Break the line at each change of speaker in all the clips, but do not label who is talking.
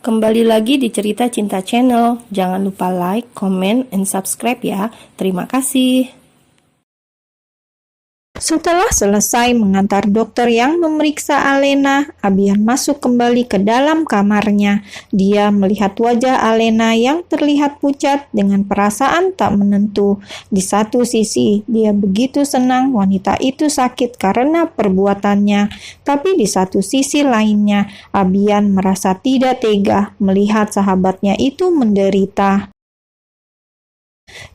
Kembali lagi di Cerita Cinta Channel. Jangan lupa like, comment, and subscribe ya. Terima kasih. Setelah selesai mengantar dokter yang memeriksa Alena, Abian masuk kembali ke dalam kamarnya. Dia melihat wajah Alena yang terlihat pucat dengan perasaan tak menentu. Di satu sisi, dia begitu senang wanita itu sakit karena perbuatannya. Tapi di satu sisi lainnya, Abian merasa tidak tega melihat sahabatnya itu menderita.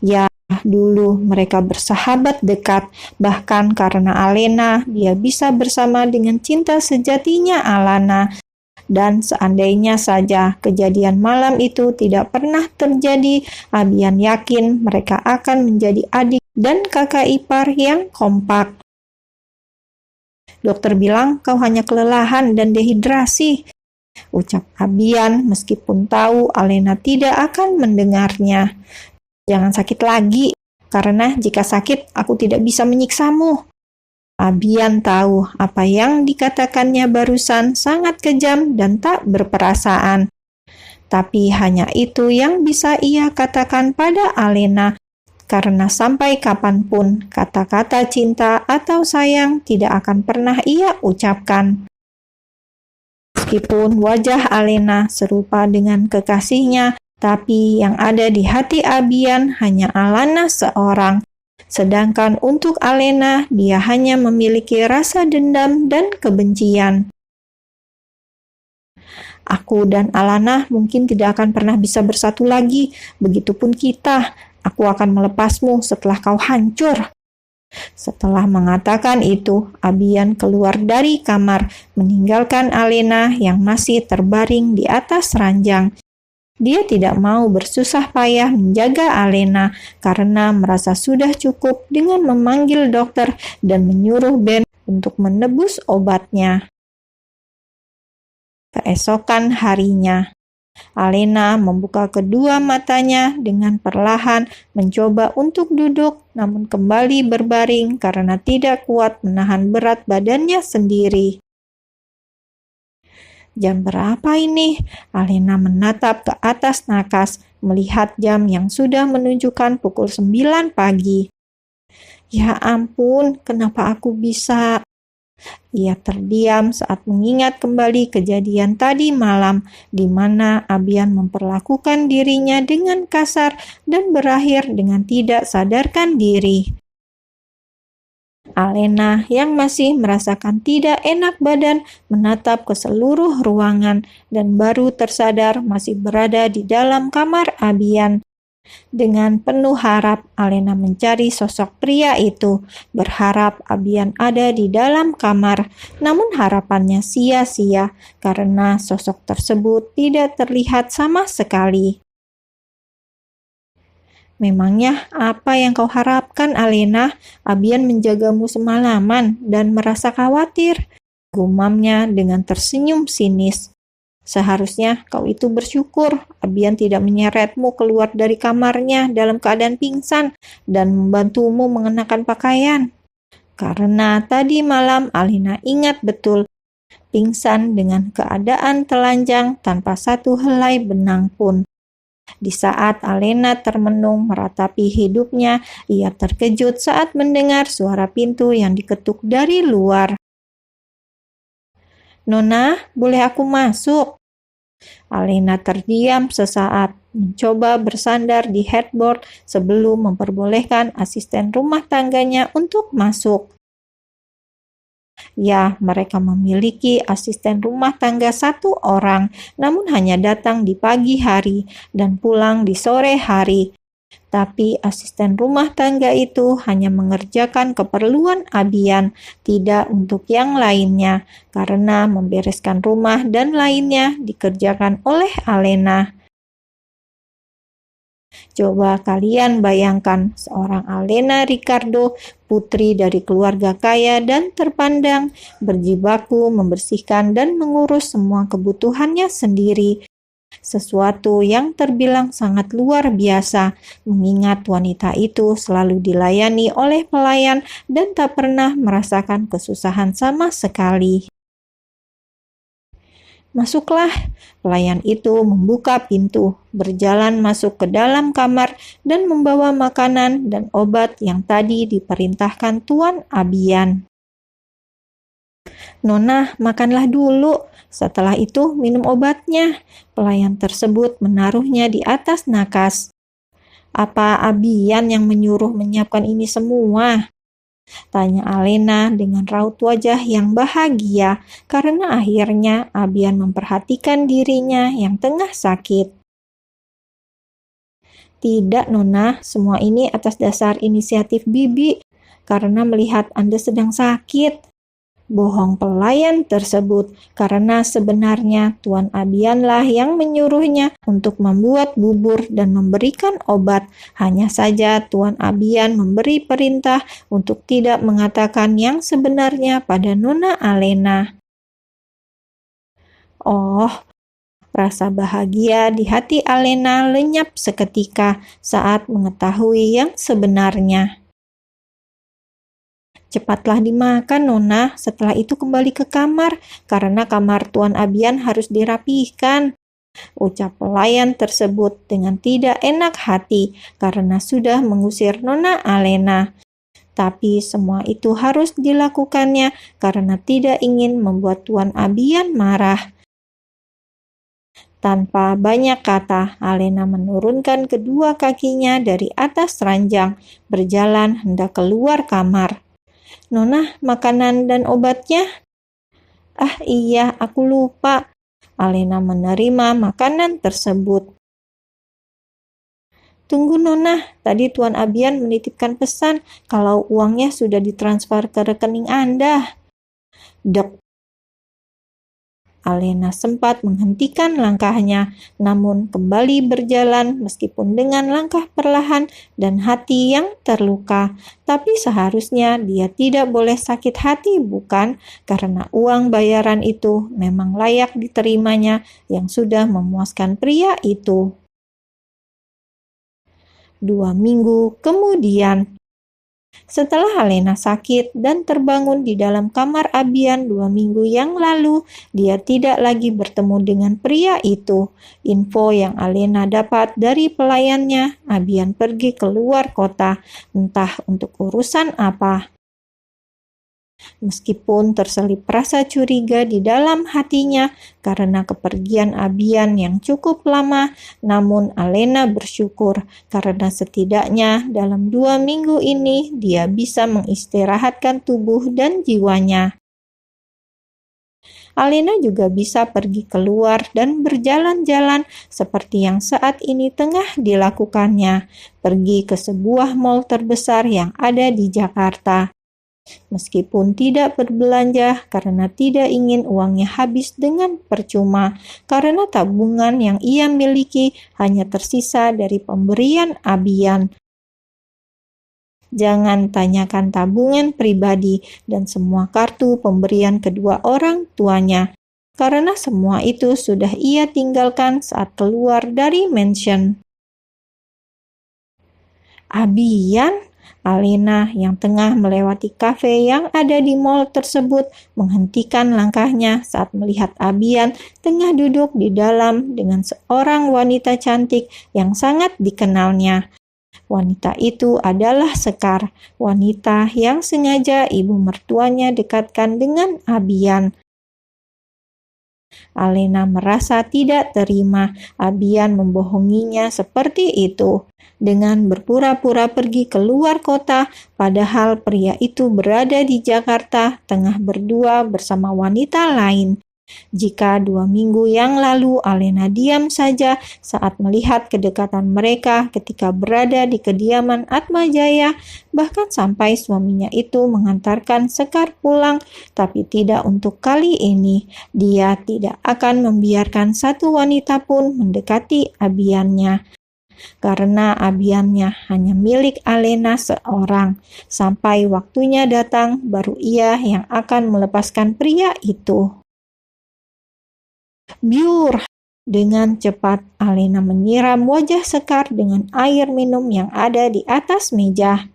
Ya, dulu mereka bersahabat dekat, bahkan karena Alena, dia bisa bersama dengan cinta sejatinya Alana. Dan seandainya saja kejadian malam itu tidak pernah terjadi, Abian yakin mereka akan menjadi adik dan kakak ipar yang kompak. Dokter bilang kau hanya kelelahan dan dehidrasi, ucap Abian meskipun tahu Alena tidak akan mendengarnya. Jangan sakit lagi, karena jika sakit aku tidak bisa menyiksamu. Abian tahu apa yang dikatakannya barusan sangat kejam dan tak berperasaan. Tapi hanya itu yang bisa ia katakan pada Alena, karena sampai kapanpun kata-kata cinta atau sayang tidak akan pernah ia ucapkan. Meskipun wajah Alena serupa dengan kekasihnya, tapi yang ada di hati Abian hanya Alana seorang. Sedangkan untuk Alena, dia hanya memiliki rasa dendam dan kebencian. Aku dan Alana mungkin tidak akan pernah bisa bersatu lagi. Begitupun kita. Aku akan melepasmu setelah kau hancur. Setelah mengatakan itu, Abian keluar dari kamar, meninggalkan Alena yang masih terbaring di atas ranjang. Dia tidak mau bersusah payah menjaga Alena karena merasa sudah cukup dengan memanggil dokter dan menyuruh Ben untuk menebus obatnya. Keesokan harinya, Alena membuka kedua matanya dengan perlahan mencoba untuk duduk, namun kembali berbaring karena tidak kuat menahan berat badannya sendiri. Jam berapa ini? Alena menatap ke atas nakas, melihat jam yang sudah menunjukkan pukul 9 pagi. Ya ampun, kenapa aku bisa? Ia terdiam saat mengingat kembali kejadian tadi malam, di mana Abian memperlakukan dirinya dengan kasar dan berakhir dengan tidak sadarkan diri. Alena yang masih merasakan tidak enak badan menatap ke seluruh ruangan dan baru tersadar masih berada di dalam kamar Abian. Dengan penuh harap, Alena mencari sosok pria itu, berharap Abian ada di dalam kamar. Namun harapannya sia-sia karena sosok tersebut tidak terlihat sama sekali. Memangnya apa yang kau harapkan, Alena? Abian menjagamu semalaman dan merasa khawatir, gumamnya dengan tersenyum sinis. Seharusnya kau itu bersyukur Abian tidak menyeretmu keluar dari kamarnya dalam keadaan pingsan dan membantumu mengenakan pakaian. Karena tadi malam Alena ingat betul, pingsan dengan keadaan telanjang tanpa satu helai benang pun. Di saat Alena termenung meratapi hidupnya, ia terkejut saat mendengar suara pintu yang diketuk dari luar. Nona, boleh aku masuk? Alena terdiam sesaat, mencoba bersandar di headboard sebelum memperbolehkan asisten rumah tangganya untuk masuk. Ya, mereka memiliki asisten rumah tangga satu orang, namun hanya datang di pagi hari dan pulang di sore hari. Tapi asisten rumah tangga itu hanya mengerjakan keperluan Abian, tidak untuk yang lainnya, karena membereskan rumah dan lainnya dikerjakan oleh Alena. Coba kalian bayangkan seorang Alena Ricardo, putri dari keluarga kaya dan terpandang, berjibaku membersihkan dan mengurus semua kebutuhannya sendiri. Sesuatu yang terbilang sangat luar biasa, mengingat wanita itu selalu dilayani oleh pelayan dan tak pernah merasakan kesusahan sama sekali. Masuklah. Pelayan itu membuka pintu, berjalan masuk ke dalam kamar dan membawa makanan dan obat yang tadi diperintahkan Tuan Abian. Nona, makanlah dulu. Setelah itu minum obatnya. Pelayan tersebut menaruhnya di atas nakas. Apa Abian yang menyuruh menyiapkan ini semua? Tanya Alena dengan raut wajah yang bahagia karena akhirnya Abian memperhatikan dirinya yang tengah sakit. Tidak, Nona, semua ini atas dasar inisiatif Bibi karena melihat Anda sedang sakit. Bohong pelayan tersebut karena sebenarnya Tuan Abianlah yang menyuruhnya untuk membuat bubur dan memberikan obat. Hanya saja Tuan Abian memberi perintah untuk tidak mengatakan yang sebenarnya pada Nona Alena. Oh, rasa bahagia di hati Alena lenyap seketika saat mengetahui yang sebenarnya. Cepatlah dimakan, Nona. Setelah itu kembali ke kamar, karena kamar Tuan Abian harus dirapihkan. Ucap pelayan tersebut dengan tidak enak hati karena sudah mengusir Nona Alena. Tapi semua itu harus dilakukannya karena tidak ingin membuat Tuan Abian marah. Tanpa banyak kata, Alena menurunkan kedua kakinya dari atas ranjang, berjalan hendak keluar kamar. Nona, makanan dan obatnya? Ah iya, aku lupa. Alena menerima makanan tersebut. Tunggu Nona, tadi Tuan Abian menitipkan pesan kalau uangnya sudah ditransfer ke rekening Anda. Dek. Alena sempat menghentikan langkahnya, namun kembali berjalan meskipun dengan langkah perlahan dan hati yang terluka. Tapi seharusnya dia tidak boleh sakit hati, bukan? Karena uang bayaran itu memang layak diterimanya yang sudah memuaskan pria itu. 2 minggu kemudian, setelah Alena sakit dan terbangun di dalam kamar Abian 2 minggu yang lalu, dia tidak lagi bertemu dengan pria itu. Info yang Alena dapat dari pelayannya, Abian pergi keluar kota, entah untuk urusan apa. Meskipun terselip rasa curiga di dalam hatinya karena kepergian Abian yang cukup lama, namun Alena bersyukur karena setidaknya dalam 2 minggu ini dia bisa mengistirahatkan tubuh dan jiwanya. Alena juga bisa pergi keluar dan berjalan-jalan seperti yang saat ini tengah dilakukannya, pergi ke sebuah mal terbesar yang ada di Jakarta. Meskipun tidak berbelanja karena tidak ingin uangnya habis dengan percuma, karena tabungan yang ia miliki hanya tersisa dari pemberian Abian. Jangan tanyakan tabungan pribadi dan semua kartu pemberian kedua orang tuanya, karena semua itu sudah ia tinggalkan saat keluar dari mansion. Abian? Alena yang tengah melewati kafe yang ada di mall tersebut menghentikan langkahnya saat melihat Abian tengah duduk di dalam dengan seorang wanita cantik yang sangat dikenalnya. Wanita itu adalah Sekar, wanita yang sengaja ibu mertuanya dekatkan dengan Abian. Alena merasa tidak terima Abian membohonginya seperti itu dengan berpura-pura pergi keluar kota, padahal pria itu berada di Jakarta tengah berdua bersama wanita lain. Jika 2 minggu yang lalu Alena diam saja saat melihat kedekatan mereka ketika berada di kediaman Atmajaya, bahkan sampai suaminya itu mengantarkan Sekar pulang, tapi tidak untuk kali ini. Dia tidak akan membiarkan satu wanita pun mendekati Abiannya. Karena Abiannya hanya milik Alena seorang. Sampai waktunya datang, baru ia yang akan melepaskan pria itu. Biur! Dengan cepat, Alena menyiram wajah Sekar dengan air minum yang ada di atas meja.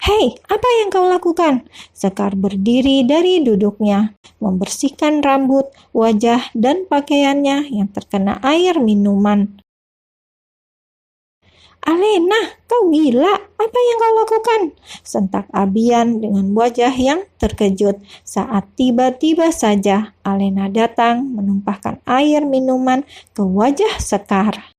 "Hei, apa yang kau lakukan?" Sekar berdiri dari duduknya, membersihkan rambut, wajah, dan pakaiannya yang terkena air minuman. "Alena, kau gila! Apa yang kau lakukan?" sentak Abian dengan wajah yang terkejut saat tiba-tiba saja Alena datang menumpahkan air minuman ke wajah Sekar.